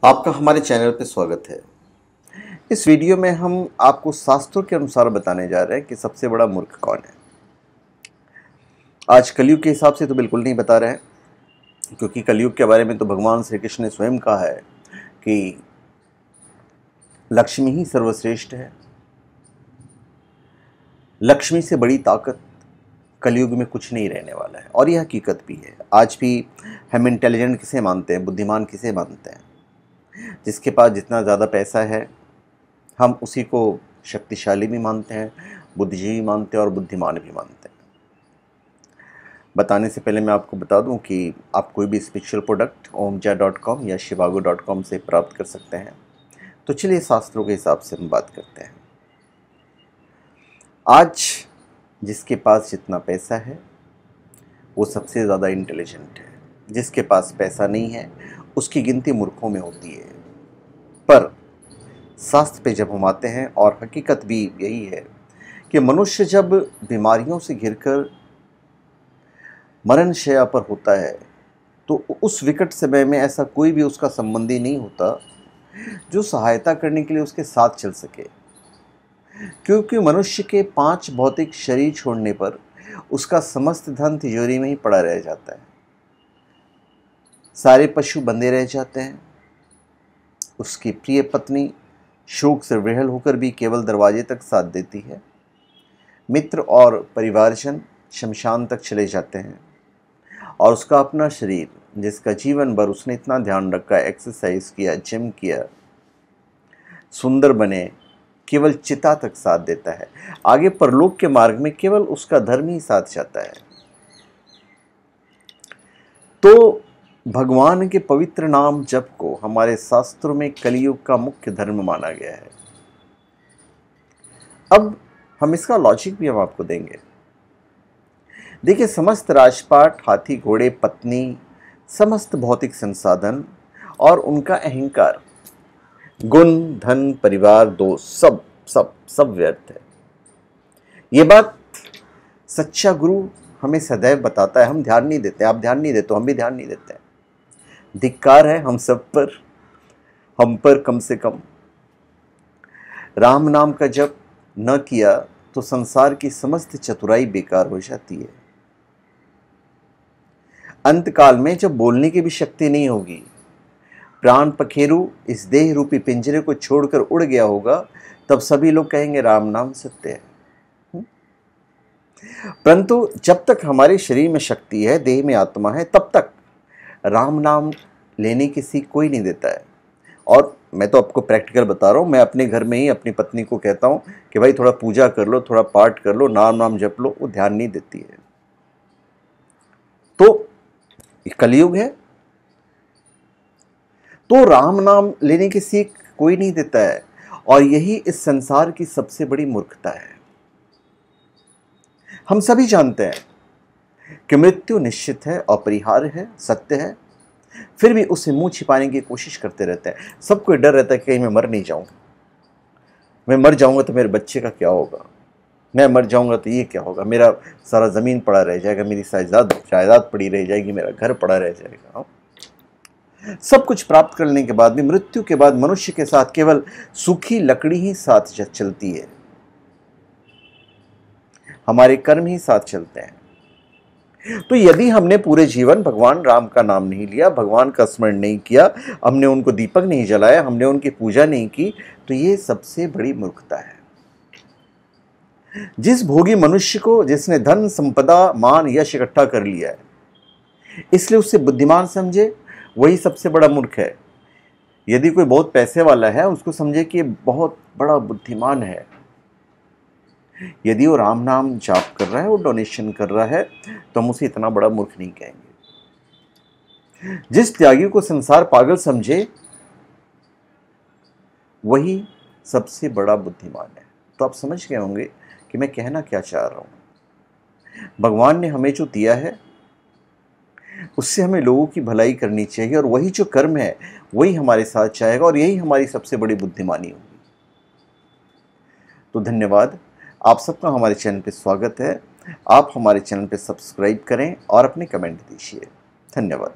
आपका हमारे चैनल पे स्वागत है। इस वीडियो में हम आपको शास्त्रों के अनुसार बताने जा रहे हैं कि सबसे बड़ा मूर्ख कौन है। आज कलयुग के हिसाब से तो बिल्कुल नहीं बता रहे हैं, क्योंकि कलयुग के बारे में तो भगवान श्री कृष्ण ने स्वयं कहा है कि लक्ष्मी ही सर्वश्रेष्ठ है। लक्ष्मी से बड़ी ताकत कलयुग में कुछ नहीं रहने वाला है, और यह हकीकत भी है। आज भी हम इंटेलिजेंट किसे मानते हैं, बुद्धिमान किसे मानते हैं? जिसके पास जितना ज़्यादा पैसा है हम उसी को शक्तिशाली भी मानते हैं, बुद्धिजीवी मानते हैं और बुद्धिमान भी मानते हैं। बताने से पहले मैं आपको बता दूं कि आप कोई भी स्पिरिचुअल प्रोडक्ट omja.com या shivago.com से प्राप्त कर सकते हैं। तो चलिए शास्त्रों के हिसाब से हम बात करते हैं। आज जिसके पास जितना पैसा है वो सबसे ज़्यादा इंटेलिजेंट है। जिसके पास पैसा नहीं है उसकी गिनती मूर्खों में होती है। पर शास्त्र पे जब हम आते हैं, और हकीकत भी यही है कि मनुष्य जब बीमारियों से घिरकर मरणशैया पर होता है तो उस विकट समय में ऐसा कोई भी उसका संबंधी नहीं होता जो सहायता करने के लिए उसके साथ चल सके, क्योंकि मनुष्य के 5 भौतिक शरीर छोड़ने पर उसका समस्त धन तिजोरी में ही पड़ा रह जाता है। सारे पशु बंधे रह जाते हैं। उसकी प्रिय पत्नी शोक से विह्वल होकर भी केवल दरवाजे तक साथ देती है। मित्र और परिवारजन शमशान तक चले जाते हैं, और उसका अपना शरीर, जिसका जीवन भर उसने इतना ध्यान रखा, एक्सरसाइज किया, जिम किया, सुंदर बने, केवल चिता तक साथ देता है। आगे परलोक के मार्ग में केवल उसका धर्म ही साथ जाता है। तो भगवान के पवित्र नाम जप को हमारे शास्त्रों में कलियुग का मुख्य धर्म माना गया है। अब हम इसका लॉजिक भी हम आपको देंगे। देखिए, समस्त राजपाट, हाथी, घोड़े, पत्नी, समस्त भौतिक संसाधन और उनका अहंकार, गुण, धन, परिवार, दोस्त, सब सब सब व्यर्थ है। ये बात सच्चा गुरु हमें सदैव बताता है। हम ध्यान नहीं देते। आप ध्यान नहीं देते, हम भी ध्यान नहीं देते हैं। धिक्कार है हम सब पर, हम पर कम से कम। राम नाम का जप न किया तो संसार की समस्त चतुराई बेकार हो जाती है। अंत काल में जब बोलने की भी शक्ति नहीं होगी, प्राण पखेरु इस देह रूपी पिंजरे को छोड़कर उड़ गया होगा, तब सभी लोग कहेंगे राम नाम सत्य है। परंतु जब तक हमारे शरीर में शक्ति है, देह में आत्मा है, तब तक राम नाम लेने की सीख कोई नहीं देता है। और मैं तो आपको प्रैक्टिकल बता रहा हूँ। मैं अपने घर में ही अपनी पत्नी को कहता हूँ कि भाई थोड़ा पूजा कर लो, थोड़ा पाठ कर लो, नाम नाम जप लो। वो ध्यान नहीं देती है। तो कलयुग है, तो राम नाम लेने की सीख कोई नहीं देता है, और यही इस संसार की सबसे बड़ी मूर्खता है। हम सभी जानते हैं कि मृत्यु निश्चित है, अपरिहार्य है, सत्य है, फिर भी उसे मुंह छिपाने की कोशिश करते रहते हैं। सबको डर रहता है कि कहीं मैं मर नहीं जाऊंगा। मैं मर जाऊंगा तो मेरे बच्चे का क्या होगा, मैं मर जाऊंगा तो ये क्या होगा, मेरा सारा ज़मीन पड़ा रह जाएगा, मेरी जायदाद पड़ी रह जाएगी, मेरा घर पड़ा रह जाएगा। सब कुछ प्राप्त करने के बाद भी मृत्यु के बाद मनुष्य के साथ केवल सूखी लकड़ी ही साथ चलती है। हमारे कर्म ही साथ चलते हैं। तो यदि हमने पूरे जीवन भगवान राम का नाम नहीं लिया, भगवान का स्मरण नहीं किया, हमने उनको दीपक नहीं जलाया, हमने उनकी पूजा नहीं की, तो ये सबसे बड़ी मूर्खता है। जिस भोगी मनुष्य को, जिसने धन, संपदा, मान, यश इकट्ठा कर लिया है, इसलिए उससे बुद्धिमान समझे, वही सबसे बड़ा मूर्ख है। यदि कोई बहुत पैसे वाला है, उसको समझे कि बहुत बड़ा बुद्धिमान है। यदि वो राम नाम जाप कर रहा है, वो डोनेशन कर रहा है, तो हम उसे इतना बड़ा मूर्ख नहीं कहेंगे। जिस त्यागी को संसार पागल समझे, वही सबसे बड़ा बुद्धिमान है। तो आप समझ गए होंगे कि मैं कहना क्या चाह रहा हूं। भगवान ने हमें जो दिया है उससे हमें लोगों की भलाई करनी चाहिए, और वही जो कर्म है वही हमारे साथ जाएगा, और यही हमारी सबसे बड़ी बुद्धिमानी होगी। तो धन्यवाद। आप सबका हमारे चैनल पे स्वागत है। आप हमारे चैनल पे सब्सक्राइब करें और अपने कमेंट दीजिए। धन्यवाद।